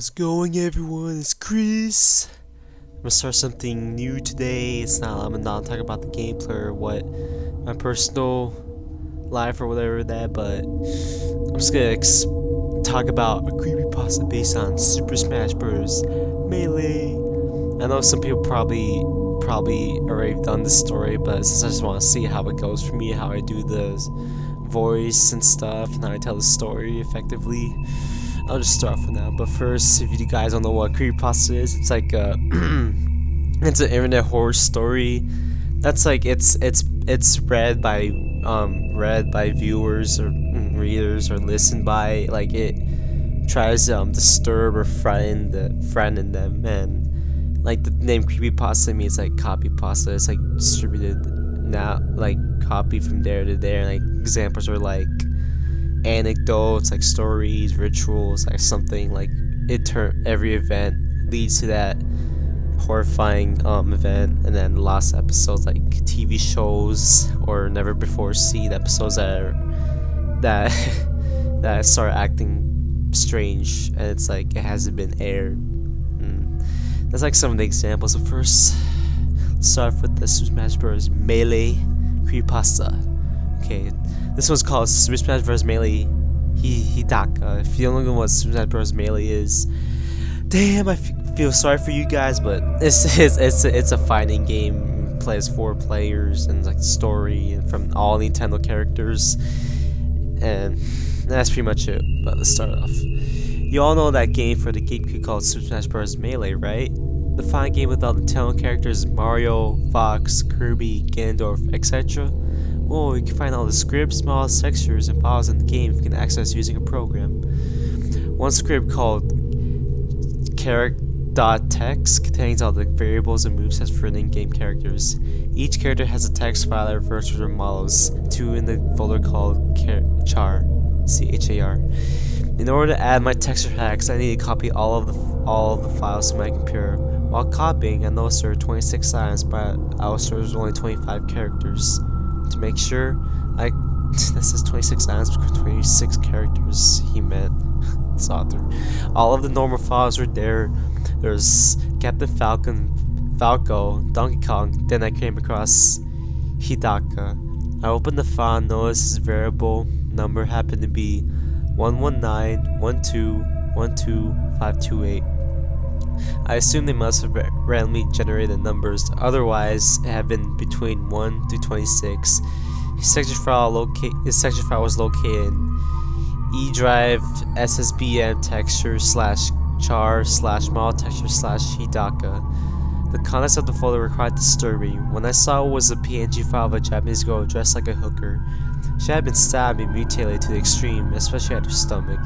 How's it going, everyone? It's Chris. I'm gonna start something new today. I'm not talking about the gameplay or what my personal life or whatever that, but I'm just gonna talk about a creepypasta based on Super Smash Bros. Melee. I know some people probably already done this story, but since I just want to see how it goes for me, how I do the voice and stuff, and how I tell the story effectively, I'll just start for now. But first, if you guys don't know what creepypasta is, it's like a it's an internet horror story. That's like it's read by viewers or readers or listened by, like, it tries to disturb or frighten them, and like the name creepypasta means like copy pasta. It's like distributed now, like copy from there to there. Like examples are like anecdotes, like stories, rituals, like something like every event leads to that horrifying event. And then the last episodes, like TV shows or never before seen episodes that start acting strange, and it's like it hasn't been aired. That's like some of the examples. So first, let's start with the Super Smash Bros. Melee creepypasta. Okay, this one's called Super Smash Bros. Melee Hhidaka. If you don't know what Super Smash Bros. Melee is, damn, I feel sorry for you guys, but it's a fighting game. It plays 4 players and like story and from all Nintendo characters, and that's pretty much it. But let's start off. You all know that game for the GameCube called Super Smash Bros. Melee, right? The fine game with all the Nintendo characters: Mario, Fox, Kirby, Ganondorf, etc. Well, you can find all the scripts, models, textures, and files in the game you can access using a program. One script called character.txt contains all the variables and movesets for in-game characters. Each character has a text file that refers to their models, 2 in the folder called char, C-H-A-R. In order to add my texture hacks, I need to copy all of the files to my computer. While copying, I noticed there are 26 lines, but I was sure there's only 25 characters. To make sure, that says 26 lines, 26 characters, he meant. This author. All of the normal files were there. There's Captain Falco, Donkey Kong. Then I came across Hhidaka. I opened the file and noticed his variable number happened to be 119.12.12.528. I assume they must have randomly generated numbers, otherwise it had been between 1 to 26. His texture file was located in eDrive SSB texture /char /model texture /Hhidaka. The contents of the folder were quite disturbing. When I saw it was a PNG file of a Japanese girl dressed like a hooker. She had been stabbed and mutilated to the extreme, especially at her stomach.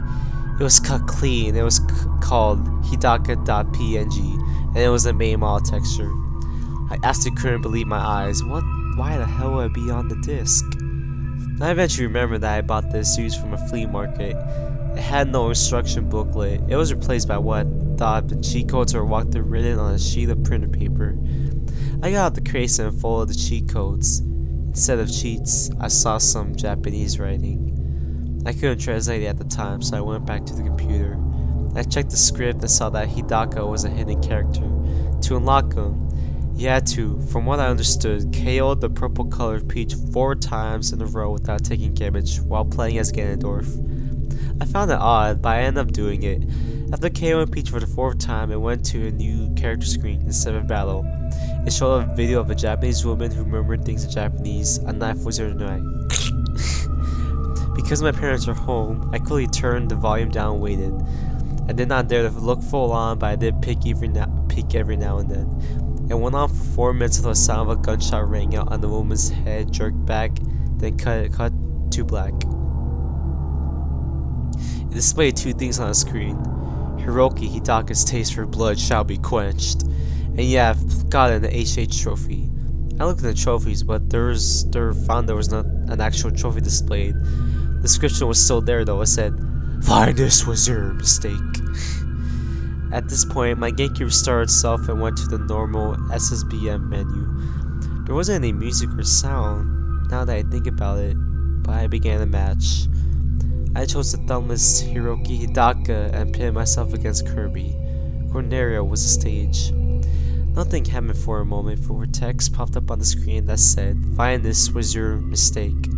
It was cut clean. It was called Hhidaka.png, and it was a main model texture. I absolutely couldn't believe my eyes. Why the hell would it be on the disc? I eventually remembered that I bought this used from a flea market. It had no instruction booklet. It was replaced by what I thought the cheat codes or what they're written on a sheet of printer paper. I got out the case and folded the cheat codes. Instead of cheats, I saw some Japanese writing. I couldn't translate it at the time, so I went back to the computer. I checked the script and saw that Hhidaka was a hidden character. To unlock him, you had to, from what I understood, KO the purple colored Peach 4 times in a row without taking damage while playing as Ganondorf. I found it odd, but I ended up doing it. After KOing Peach for the 4th time, it went to a new character screen instead of battle. It showed a video of a Japanese woman who murmured things in Japanese. A knife was in her eye. Because my parents were home, I quickly turned the volume down and waited. I did not dare to look full on, but I did peek every now and then. It went on for 4 minutes until the sound of a gunshot rang out and the woman's head jerked back, then cut to black. It displayed 2 things on the screen. Hiroki Hhidaka's taste for blood shall be quenched. And yeah, I've gotten an HH trophy. I looked at the trophies, but there was not an actual trophy displayed. The description was still there though. It said, "Find this was your mistake." At this point, my GameCube restarted itself and went to the normal SSBM menu. There wasn't any music or sound, now that I think about it, but I began a match. I chose the thumbless Hiroki Hidaka and pitted myself against Kirby. Corneria was the stage. Nothing happened for a moment before text popped up on the screen that said, "Find this was your mistake."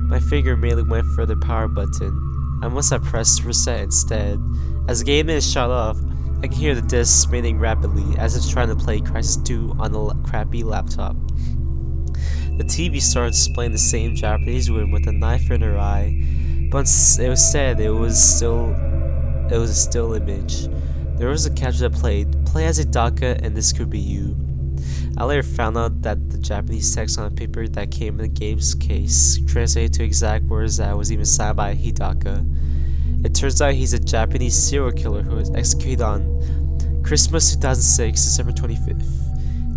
My finger immediately went for the power button. I must have pressed reset instead. As the game is shut off, I can hear the disc spinning rapidly as it's trying to play Crisis 2 on a crappy laptop. The TV started displaying the same Japanese woman with a knife in her eye, but instead it was a still image. There was a caption that played, "Play as Hidaka and this could be you." I later found out that the Japanese text on the paper that came in the game's case translated to exact words that was even signed by Hidaka. It turns out he's a Japanese serial killer who was executed on Christmas 2006, December 25th.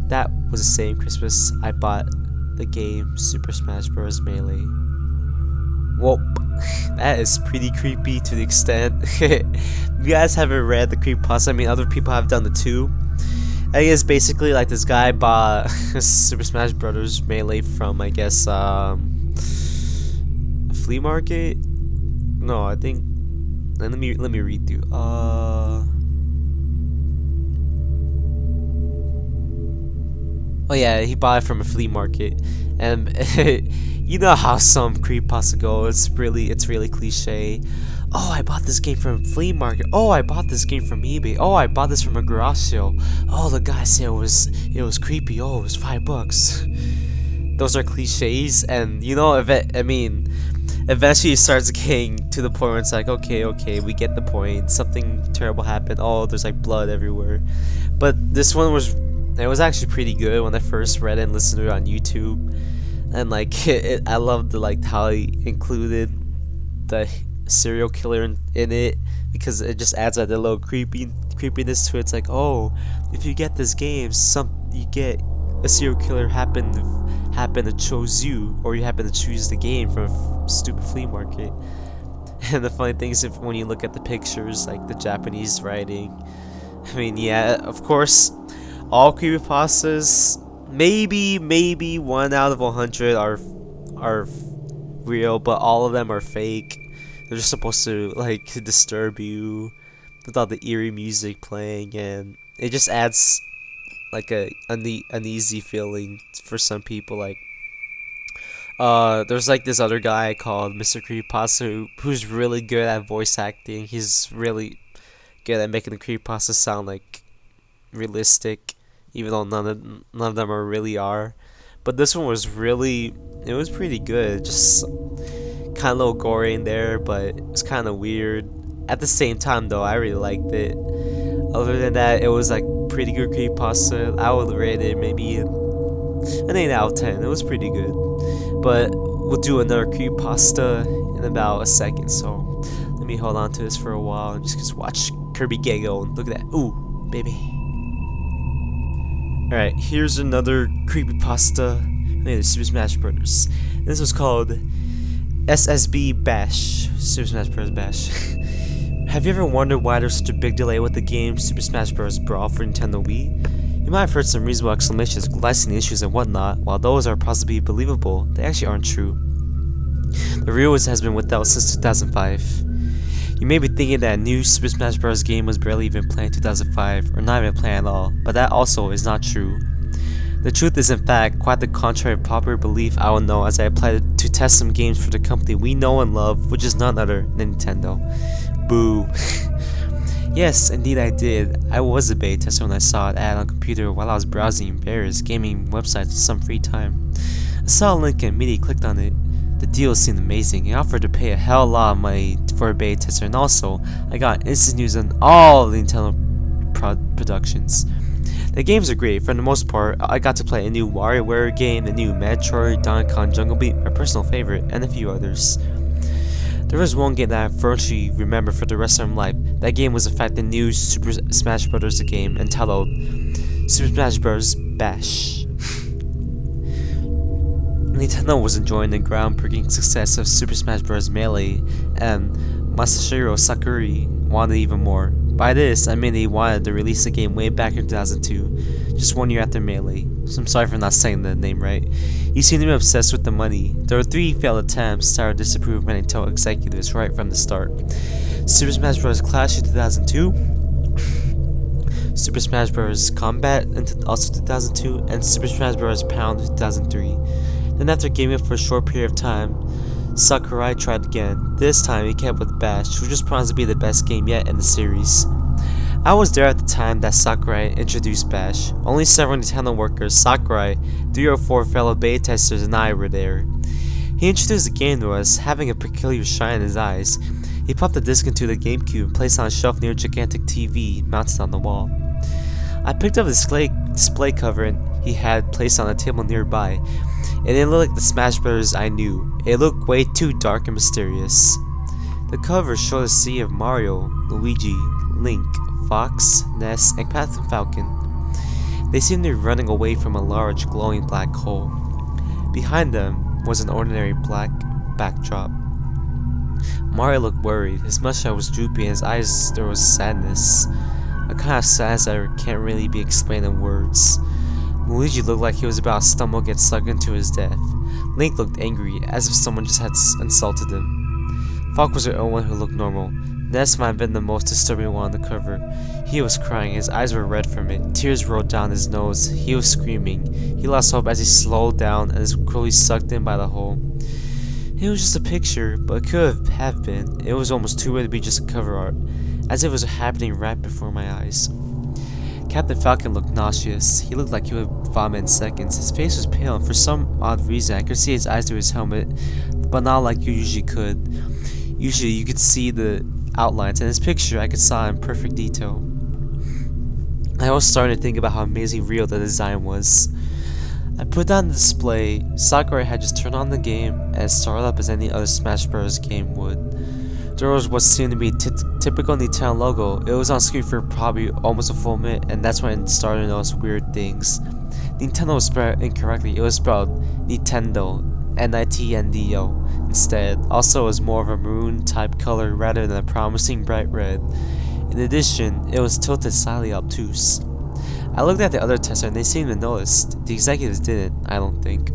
That was the same Christmas I bought the game Super Smash Bros. Melee. Whoop. That is pretty creepy to the extent. If you guys haven't read the creepypasta, I mean other people have done it too. I guess basically like this guy bought Super Smash Bros. Melee from I guess a flea market? No, I think let me read through. Oh yeah, he bought it from a flea market, and you know how some creepypasta go. It's really cliche. Oh, I bought this game from a flea market. Oh, I bought this game from eBay. Oh, I bought this from a garage sale. Oh, the guy said it was creepy. Oh, it was $5. Those are cliches, and you know, eventually it starts getting to the point where it's like, okay, we get the point. Something terrible happened. Oh, there's like blood everywhere. But this one was actually pretty good when I first read it and listened to it on YouTube. And like I loved how he included the serial killer in it, because it just adds like a little creepiness to it. It's like, oh, if you get this game, you get a serial killer happen to choose you, or you happen to choose the game from a stupid flea market. And the funny thing is, when you look at the pictures, like the Japanese writing, I mean, yeah, of course, all creepypastas, maybe 1 out of 100 are real, but all of them are fake. They're just supposed to like disturb you with all the eerie music playing, and it just adds like an uneasy feeling for some people. Like there's like this other guy called Mr. Creepypasta who's really good at voice acting. He's really good at making the creepypasta sound like realistic, even though none of them really are. But this one was pretty good. Just kind of a little gory in there, but it's kind of weird. At the same time though, I really liked it. Other than that, it was like pretty good creepypasta. I would rate it maybe an 8 out of 10. It was pretty good. But we'll do another creepypasta in about a second, so let me hold on to this for a while and just watch Kirby get going. Look at that. Ooh, baby. Alright, here's another creepypasta related to Super Smash Bros. This was called SSB Bash. Super Smash Bros. Bash. Have you ever wondered why there's such a big delay with the game Super Smash Bros. Brawl for Nintendo Wii? You might have heard some reasonable exclamations, licensing issues and whatnot. While those are possibly believable, they actually aren't true. The real has been without since 2005. You may be thinking that a new Super Smash Bros. Game was barely even planned in 2005, or not even planned at all, but that also is not true. The truth is in fact quite the contrary of popular belief. I will know as I apply to test some games for the company we know and love, which is none other than Nintendo. Boo. Yes, indeed I did. I was a beta tester when I saw it ad on computer while I was browsing various gaming websites in some free time. I saw a link and immediately clicked on it. The deal seemed amazing. He offered to pay a hell of a lot of money for a beta tester, and also I got instant news on all the Nintendo productions. The games are great. For the most part, I got to play a new WarioWare game, the new Metroid, Donkey Kong Jungle Beat, my personal favorite, and a few others. There was one game that I virtually remember for the rest of my life. That game was in fact the new Super Smash Bros. Game entitled Super Smash Bros. Bash. Nintendo was enjoying the groundbreaking success of Super Smash Bros. Melee, and Masahiro Sakurai wanted even more. By this, I mean they wanted to release the game way back in 2002, just 1 year after Melee. So I'm sorry for not saying the name right. He seemed to be obsessed with the money. There were 3 failed attempts that were disapproved by Nintendo executives right from the start. Super Smash Bros. Clash in 2002, Super Smash Bros. Combat in also 2002, and Super Smash Bros. Pound in 2003. Then after gaming for a short period of time, Sakurai tried again. This time he kept with Bash, which was promised to be the best game yet in the series. I was there at the time that Sakurai introduced Bash. Only several Nintendo workers, Sakurai, 3 or 4 fellow beta testers, and I were there. He introduced the game to us, having a peculiar shine in his eyes. He popped the disc into the GameCube and placed it on a shelf near a gigantic TV mounted on the wall. I picked up the display cover and he had placed on a table nearby. It didn't look like the Smash Brothers I knew. It looked way too dark and mysterious. The cover showed a sea of Mario, Luigi, Link, Fox, Ness, and Captain Falcon. They seemed to be running away from a large glowing black hole. Behind them was an ordinary black backdrop. Mario looked worried. His mustache was droopy and his eyes there was sadness. A kind of sadness that can't really be explained in words. Luigi looked like he was about to stumble and get sucked into his death. Link looked angry, as if someone just had insulted him. Fox was the only one who looked normal. Ness might have been the most disturbing one on the cover. He was crying, his eyes were red from it, tears rolled down his nose, he was screaming. He lost hope as he slowed down and was quickly sucked in by the hole. It was just a picture, but it could have been. It was almost too weird to be just a cover art, as if it was happening right before my eyes. Captain Falcon looked nauseous. He looked like he would vomit in seconds. His face was pale, and for some odd reason I could see his eyes through his helmet, but not like you usually could. Usually you could see the outlines, and in this picture I could saw in perfect detail. I was starting to think about how amazingly real the design was. I put down the display. Sakurai had just turned on the game and it started up as any other Smash Bros. Game would. There was what seemed to be a typical Nintendo logo. It was on screen for probably almost a full minute, and that's when it started to notice weird things. Nintendo was spelled incorrectly. It was spelled Nintendo, N-I-T-N-D-O, instead. Also, it was more of a maroon type color rather than a promising bright red. In addition, it was tilted slightly obtuse. I looked at the other tester and they seemed to notice. The executives didn't, I don't think.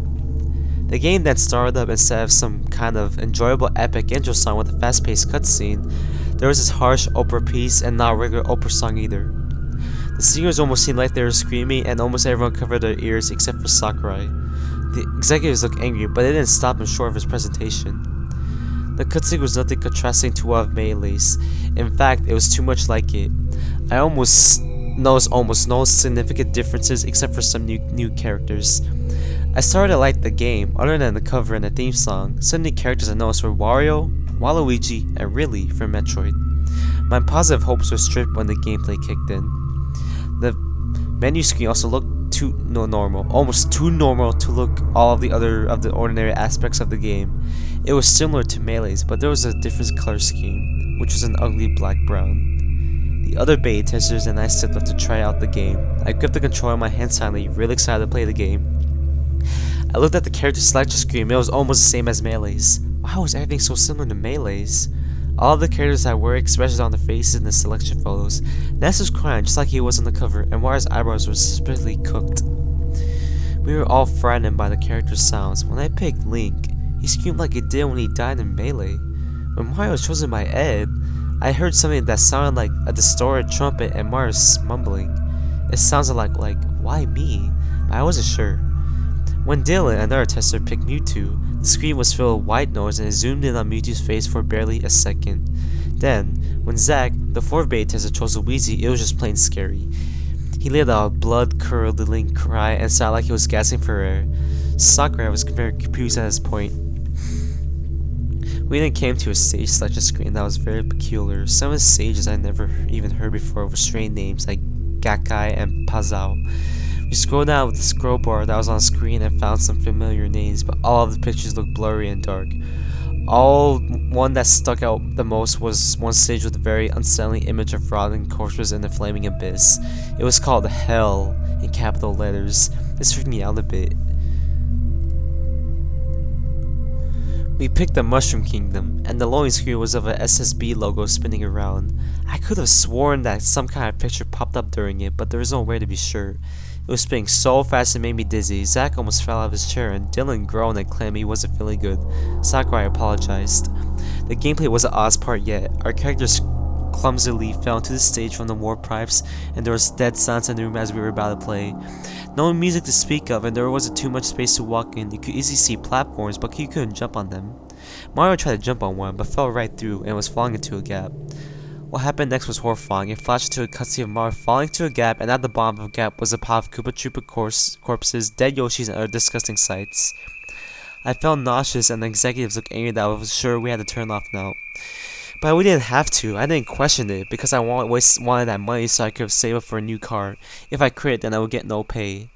The game then started up instead of some kind of enjoyable epic intro song with a fast-paced cutscene. There was this harsh opera piece and not a regular opera song either. The singers almost seemed like they were screaming and almost everyone covered their ears except for Sakurai. The executives looked angry, but it didn't stop him short of his presentation. The cutscene was nothing contrasting to one of Melee's. In fact, it was too much like it. I noticed almost no significant differences except for some new characters. I started to like the game, other than the cover and the theme song. Some new characters I noticed were Wario, Waluigi, and Ridley from Metroid. My positive hopes were stripped when the gameplay kicked in. The menu screen also looked almost too normal to look all of the ordinary aspects of the game. It was similar to Melee's, but there was a different color scheme, which was an ugly black-brown. The other beta testers and I stepped up to try out the game. I gripped the controller in my hand silently, really excited to play the game. I looked at the character selection screen, it was almost the same as Melee's. Why was everything so similar to Melee's? All of the characters had weird expressions on their faces in the selection photos. Ness was crying just like he was on the cover, and Wario's eyebrows were suspiciously cooked. We were all frightened by the character's sounds. When I picked Link, he screamed like he did when he died in Melee. When Mario was chosen by Ed, I heard something that sounded like a distorted trumpet and Mario's mumbling. It sounded like why me? But I wasn't sure. When Dylan, another tester, picked Mewtwo, the screen was filled with white noise and it zoomed in on Mewtwo's face for barely a second. Then, when Zach, the fourth beta tester, chose Luigi, it was just plain scary. He let out a blood-curdling cry and sounded like he was gasping for air. Sakurai was very confused at this point. We then came to a stage selection screen that was very peculiar. Some of the stages I never even heard before with strange names like Gakai and Pazao. We scrolled down with the scroll bar that was on screen and found some familiar names, but all of the pictures looked blurry and dark. One that stuck out the most was one stage with a very unsettling image of rotting corpses in the flaming abyss. It was called Hell in capital letters. This freaked me out a bit. We picked the Mushroom Kingdom, and the loading screen was of a SSB logo spinning around. I could have sworn that some kind of picture popped up during it, but there was no way to be sure. It was spinning so fast it made me dizzy. Zach almost fell out of his chair, and Dylan groaned and claimed he wasn't feeling good. Sakurai apologized. The gameplay was the oddest part yet. Our characters clumsily fell into the stage from the warp pipes, and there was dead silence in the room as we were about to play. No music to speak of, and there wasn't too much space to walk in. You could easily see platforms, but you couldn't jump on them. Mario tried to jump on one, but fell right through and was falling into a gap. What happened next was horrifying. It flashed into a cutscene of Mario falling into a gap, and at the bottom of the gap was a pile of Koopa Troopa corpses, dead Yoshis, and other disgusting sights. I felt nauseous, and the executives looked angry that I was sure we had to turn off now. But we didn't have to. I didn't question it, because I wanted that money so I could save up for a new car. If I quit, then I would get no pay.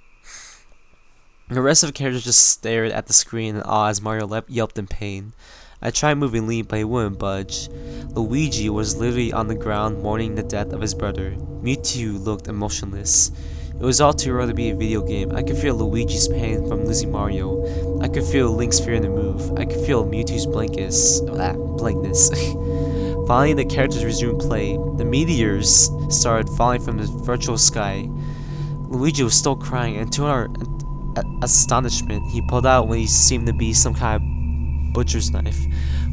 The rest of the characters just stared at the screen in awe as Mario yelped in pain. I tried moving Link, but he wouldn't budge. Luigi was literally on the ground mourning the death of his brother. Mewtwo looked emotionless. It was all too real to be a video game. I could feel Luigi's pain from losing Mario. I could feel Link's fear to move. I could feel Mewtwo's blankness. Finally, the characters resumed play. The meteors started falling from the virtual sky. Luigi was still crying, and to our astonishment, he pulled out what he seemed to be some kind of butcher's knife.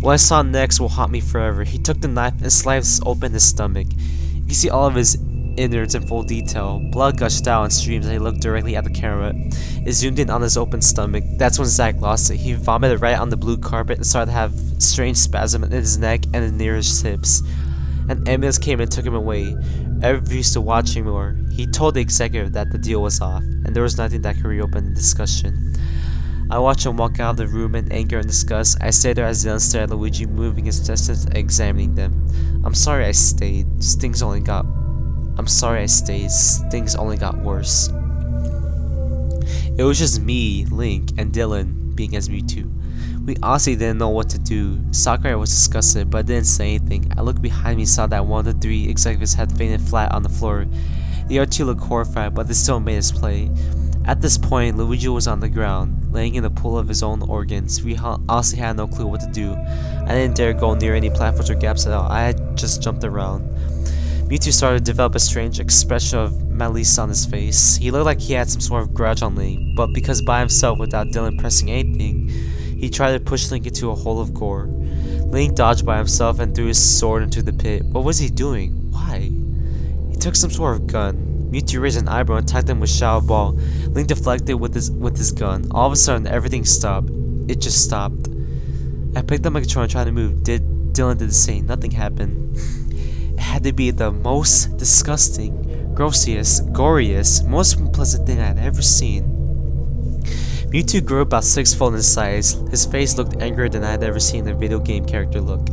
What I saw next will haunt me forever. He took the knife and sliced open his stomach. You can see all of his innards in full detail. Blood gushed out in streams as he looked directly at the camera. It zoomed in on his open stomach. That's when Zach lost it. He vomited right on the blue carpet and started to have strange spasm in his neck and near his hips. An ambulance came and took him away. Everyone refused to watch anymore. He told the executive that the deal was off, and there was nothing that could reopen the discussion. I watched him walk out of the room in anger and disgust. I stayed there as Dylan stared at Luigi, moving his intestines and examining them. I'm sorry I stayed. Things only got worse. It was just me, Link, and Dylan being as Mewtwo. We honestly didn't know what to do. Sakurai was disgusted, but didn't say anything. I looked behind me and saw that one of the three executives had fainted flat on the floor. The other two looked horrified, but they still made us play. At this point, Luigi was on the ground, laying in a pool of his own organs. We honestly had no clue what to do. I didn't dare go near any platforms or gaps at all. I had just jumped around. Mewtwo started to develop a strange expression of malice on his face. He looked like he had some sort of grudge on Link, but because by himself without Dylan pressing anything, he tried to push Link into a hole of gore. Link dodged by himself and threw his sword into the pit. What was he doing? Why? He took some sort of gun. Mewtwo raised an eyebrow and attacked him with Shadow Ball. Link deflected with his gun. All of a sudden, everything stopped. It just stopped. I picked up my controller and tried to move. Dylan did the same. Nothing happened. It had to be the most disgusting, grossiest, goriest, most unpleasant thing I had ever seen. Mewtwo grew about 6-fold in size. His face looked angrier than I had ever seen a video game character look.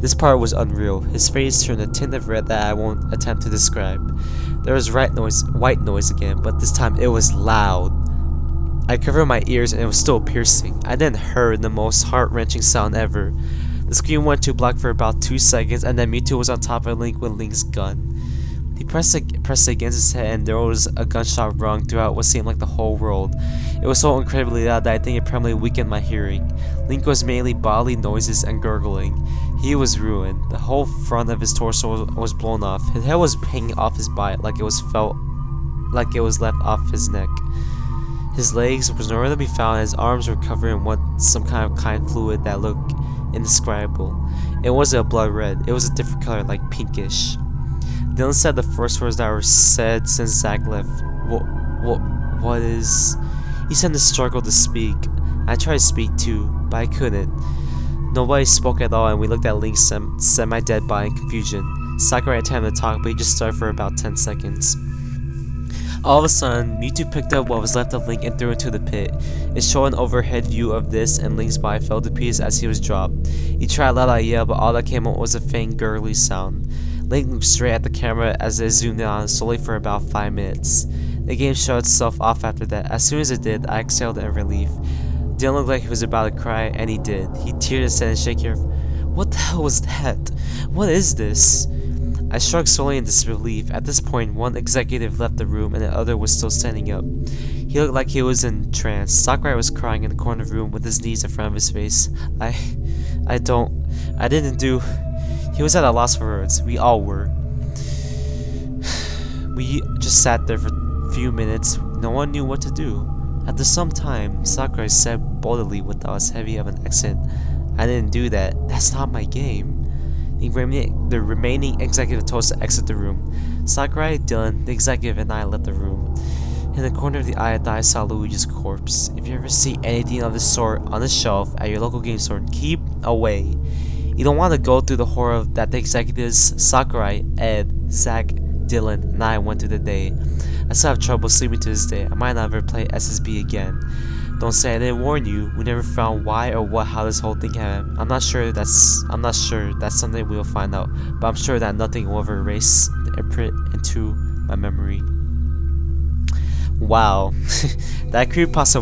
This part was unreal. His face turned a tint of red that I won't attempt to describe. There was white noise again, but this time it was loud. I covered my ears and it was still piercing. I then heard the most heart-wrenching sound ever. The screen went to black for about 2 seconds, and then Mewtwo was on top of Link with Link's gun. He pressed it against his head, and there was a gunshot rung throughout what seemed like the whole world. It was so incredibly loud that I think it permanently weakened my hearing. Link was mainly bodily noises and gurgling. He was ruined. The whole front of his torso was blown off. His head was hanging off his body like it was left off his neck. His legs was nowhere to be found, and his arms were covered in some kind of fluid that looked indescribable. It wasn't a blood red. It was a different color, like pinkish. Dylan said the first words that were said since Zach left. What is... He seemed to struggle to speak. I tried to speak too, but I couldn't. Nobody spoke at all, and we looked at Link's semi-dead body in confusion. Sakurai attempted to talk, but he just started for about 10 seconds. All of a sudden, Mewtwo picked up what was left of Link and threw it into the pit. It showed an overhead view of this, and Link's body fell to pieces as he was dropped. He tried to let out a yell, but all that came out was a faint gurgly sound. Link looked straight at the camera as it zoomed in on him slowly for about 5 minutes. The game shut itself off after that. As soon as it did, I exhaled in relief. Dylan looked like he was about to cry, and he did. He teared his head and shook his head. What the hell was that? What is this? I shrugged slowly in disbelief. At this point, one executive left the room and the other was still standing up. He looked like he was in trance. Sakurai was crying in the corner of the room with his knees in front of his face. I I didn't do. He was at a loss for words. We all were. We just sat there for a few minutes. No one knew what to do. After some time, Sakurai said boldly without as heavy of an accent, "I didn't do that. That's not my game." The remaining executive told us to exit the room. Sakurai, Dylan, the executive, and I left the room. In the corner of the eye, I saw Luigi's corpse. If you ever see anything of this sort on the shelf at your local game store, keep away. You don't want to go through the horror that the executives, Sakurai, Ed, Zach, Dylan, and I went through the day. I still have trouble sleeping to this day. I might not ever play SSB again. Don't say I didn't warn you. We never found why or how this whole thing happened. I'm not sure that's something we'll find out. But I'm sure that nothing will ever erase the imprint into my memory. Wow, that creepypasta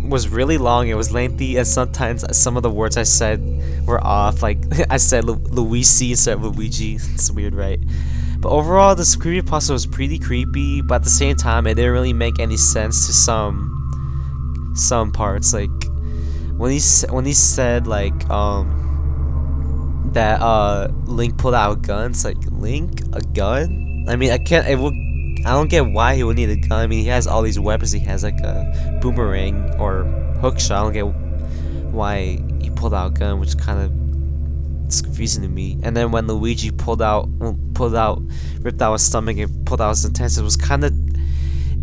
was really long. It was lengthy, and sometimes some of the words I said were off. Like I said Luigi instead of Luigi. It's weird, right? But overall, this creepypasta was pretty creepy. But at the same time, it didn't really make any sense to some parts. Like when he said like that Link pulled out a gun. It's like, Link, a gun? I mean, I don't get why he would need a gun. I mean, he has all these weapons. He has like a boomerang or hook shot. I don't get why he pulled out a gun, which kind of is confusing to me. And then when Luigi ripped out his stomach and pulled out his intestines, it was kind of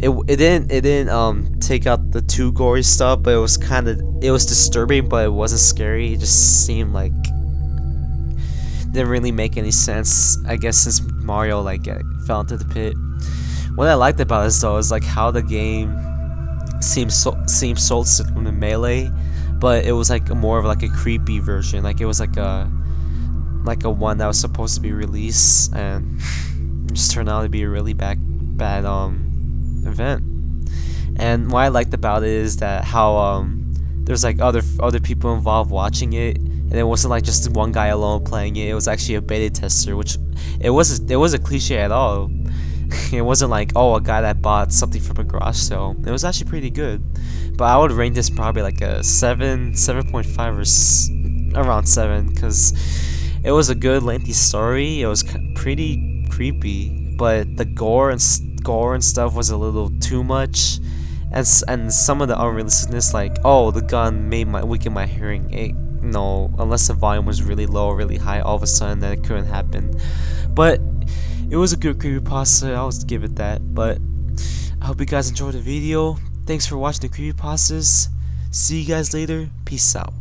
it didn't take out the too gory stuff, but it was disturbing, but it wasn't scary. It just seemed like didn't really make any sense. I guess since Mario like fell into the pit. What I liked about this though is like how the game seems so similar to Melee, but it was like more of like a creepy version. Like it was like a one that was supposed to be released and just turned out to be a really bad event. And what I liked about it is that how there's like other people involved watching it, and it wasn't like just one guy alone playing it. It was actually a beta tester, which it wasn't cliche at all. It wasn't like, oh, a guy that bought something from a garage sale. It was actually pretty good. But I would rate this probably like a 7.5 or around 7, because it was a good lengthy story. It was pretty creepy, but the gore and stuff was a little too much, and some of the unrealisticness, like, oh, the gun weaken my hearing. No, unless the volume was really low or really high, all of a sudden then it couldn't happen. But it was a good creepypasta, I'll give it that. But I hope you guys enjoyed the video. Thanks for watching the creepypastas. See you guys later. Peace out.